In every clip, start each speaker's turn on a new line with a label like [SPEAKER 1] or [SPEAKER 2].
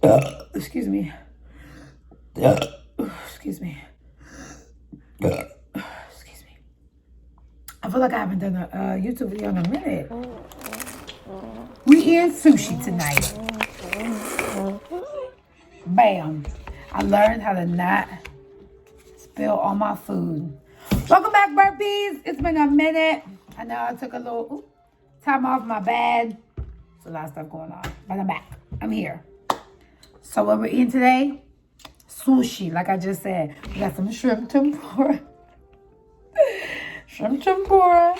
[SPEAKER 1] Excuse me. Excuse me. Excuse me. I feel like I haven't done a YouTube video in a minute. We eating sushi tonight. Bam. I learned how to not spill all my food. Welcome back, Burpees. It's been a minute. I know I took a little time off my bed. There's a lot of stuff going on. But I'm back. I'm here. So what we're eating today? Sushi, like I just said. We got some shrimp tempura. Shrimp tempura.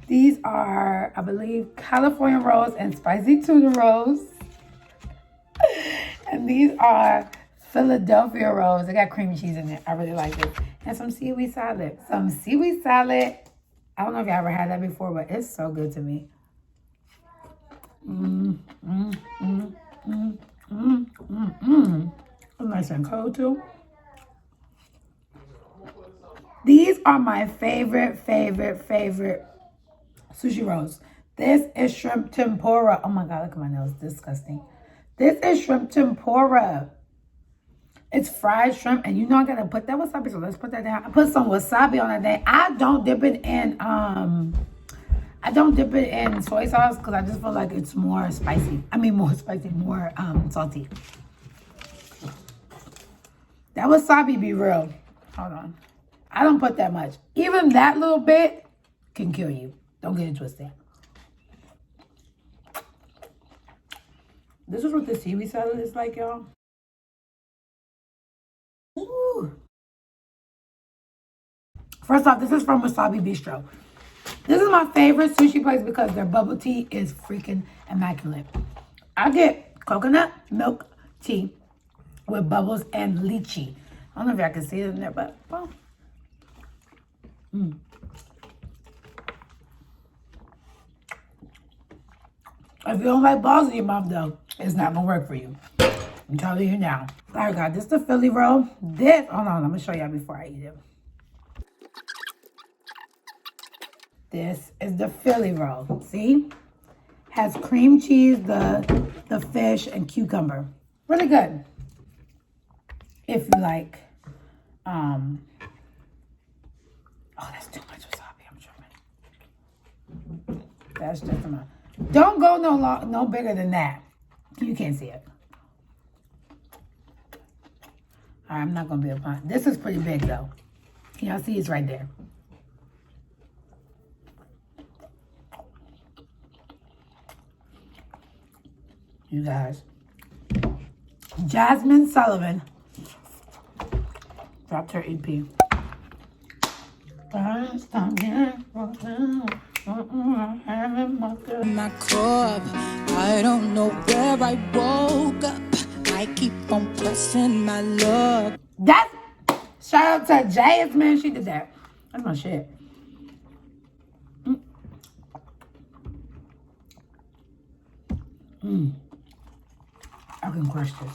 [SPEAKER 1] These are, I believe, California rolls and spicy tuna rolls. And these are Philadelphia rolls. They got cream cheese in it. I really like this. And some seaweed salad. Some seaweed salad. I don't know if y'all ever had that before, but it's so good to me. It's nice and cold too. These are my favorite sushi rolls. This is shrimp tempura. Oh my God, look at my nose. Disgusting. This is shrimp tempura. It's fried shrimp, and you know I gotta put that wasabi, so let's put that down. I put some wasabi on that thing. I don't dip it in soy sauce because I just feel like it's more spicy. I mean more spicy, more salty. That wasabi be real. Hold on. I don't put that much. Even that little bit can kill you. Don't get it twisted. This is what the seaweed salad is like, y'all. Ooh. First off, this is from Wasabi Bistro. This is my favorite sushi place because their bubble tea is freaking immaculate. I get coconut milk tea with bubbles and lychee. I don't know if y'all can see it in there, but well. If you don't like balls in your mouth, though, it's not gonna work for you. I'm telling you now. All right, guys, this is the Philly roll. This, hold on, I'm gonna show y'all before I eat it. This is the Philly roll. See? Has cream cheese, the fish, and cucumber. Really good. If you like, oh, that's too much wasabi, I'm tripping. That's just enough. Don't go no bigger than that. You can't see it. All right, I'm not gonna be a pun. This is pretty big though. Y'all see it's right there. You guys. Jasmine Sullivan dropped her EP.
[SPEAKER 2] My crop, I don't know where I woke up. I keep on pressing my luck.
[SPEAKER 1] That's shout out to Jasmine. She did that. That's my shit. I can crush this.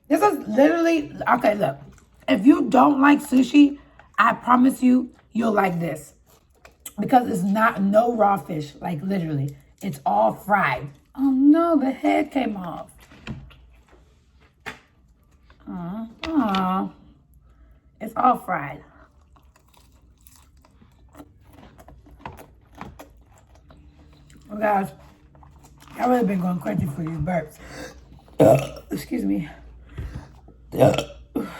[SPEAKER 1] This is literally, okay, look. If you don't like sushi, I promise you, you'll like this. Because it's no raw fish, like literally. It's all fried. Oh no, the head came off. It's all fried. Oh guys, I've really been going crazy for these burps. Excuse me.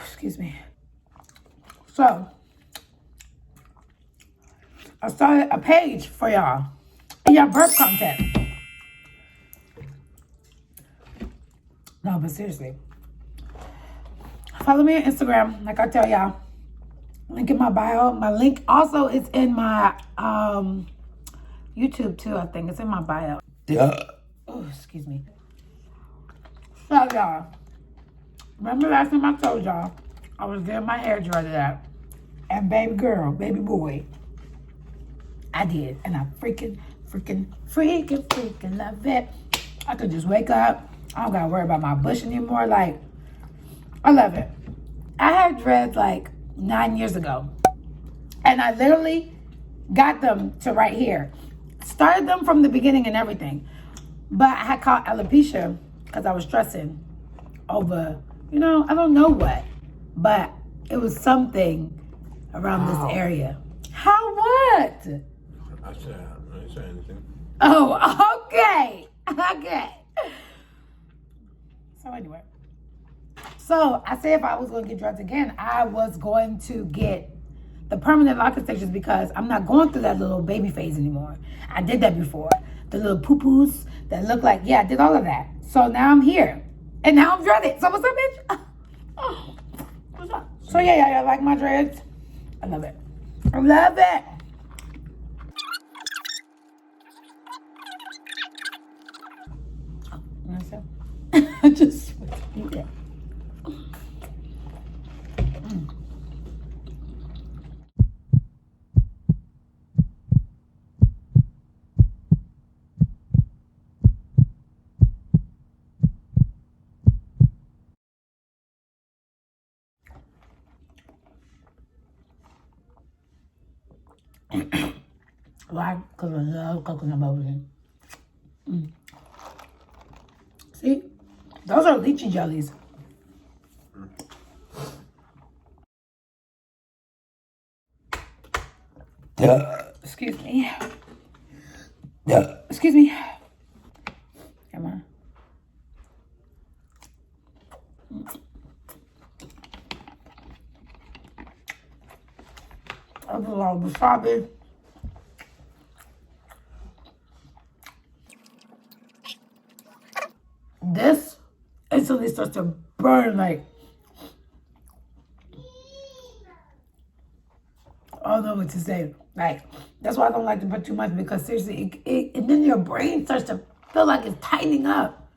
[SPEAKER 1] Excuse me. So, I started a page for y'all. Y'all burp content. No, but seriously. Follow me on Instagram, like I tell y'all. Link in my bio. My link also is in my YouTube too, I think. It's in my bio. Oh, excuse me. So y'all, remember last time I told y'all I was getting my hair dreaded out. And baby girl, baby boy, I did. And I freaking love it. I could just wake up. I don't gotta worry about my bush anymore. Like, I love it. I had dreads like 9 years ago. And I literally got them to right here. Started them from the beginning and everything. But I had caught alopecia because I was stressing over, I don't know what. But it was something around this area. How what?
[SPEAKER 3] I didn't say anything.
[SPEAKER 1] Oh, okay. Okay. So anyway. So I said if I was going to get drugs again, I was going to get the permanent locking stations because I'm not going through that little baby phase anymore. I did that before. The little poo-poos that look like, I did all of that. So now I'm here. And now I'm dreaded. So what's up, bitch? Oh, what's up? So yeah, I like my dreads. I love it. I love it. I just eat it. Why? Because I love coconut bubble tea. See? Those are lychee jellies. Excuse me. Excuse me. Come on. That's a lot of wasabi. This instantly starts to burn like, I don't know what to say. Like, that's why I don't like to put too much because seriously, and then your brain starts to feel like it's tightening up.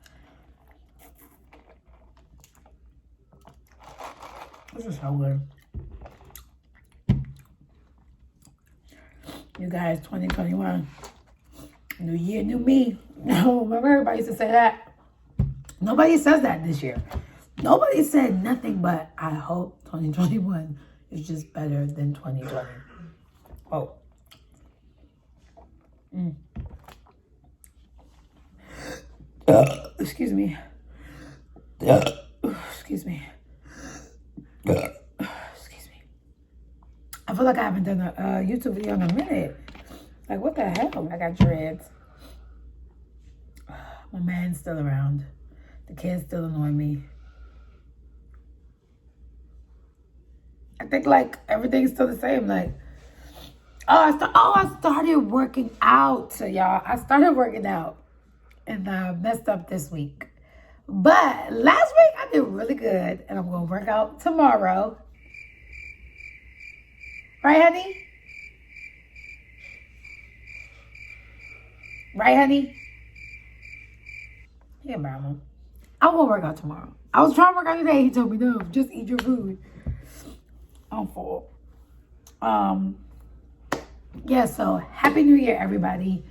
[SPEAKER 1] This is so good. You guys, 2021, new year, new me. No, remember everybody used to say that? Nobody says that this year. Nobody said nothing but, I hope 2021 is just better than 2020. Oh. Excuse me. Excuse me. Excuse me. I feel like I haven't done a YouTube video in a minute. Like, what the hell? I got dreads. My man's still around. The kids still annoy me. I think, like, everything's still the same. Like, I started working out, so y'all. I started working out and messed up this week. But last week, I did really good, and I'm going to work out tomorrow. Right, honey? Right, honey? Yeah, mama. I won't work out tomorrow. I was trying to work out today. He told me, no, just eat your food. I'm full. Yeah, so Happy New Year, everybody.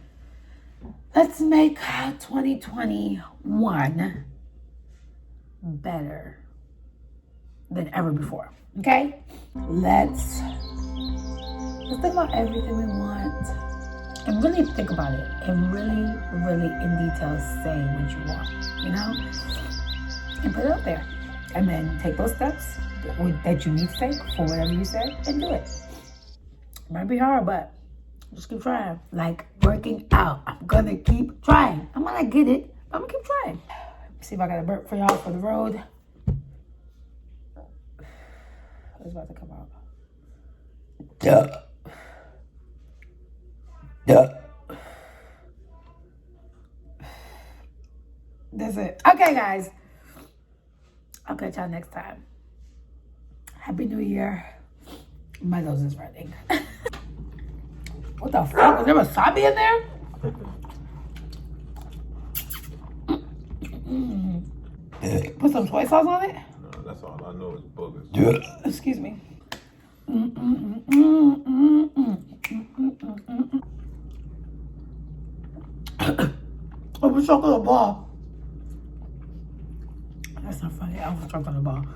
[SPEAKER 1] Let's make 2021 better than ever before, okay? Let's think about everything we want and really think about it and really, really in detail say what you want, and put it out there. And then take those steps that you need to take for whatever you said and do it. It might be hard, but just keep trying. Like working out. I'm gonna keep trying. I'm gonna get it, but I'm gonna keep trying. Let's see if I got a burp for y'all for the road. It's about to come out. That's it. Okay, guys. I'll catch y'all next time. Happy New Year. My nose is running. What the fuck? Is there wasabi in there? Put some soy sauce on it?
[SPEAKER 3] No, that's all I know is boogers.
[SPEAKER 1] Excuse me. Oh, we're chocolate ball. That's not funny. I was chocolate ball.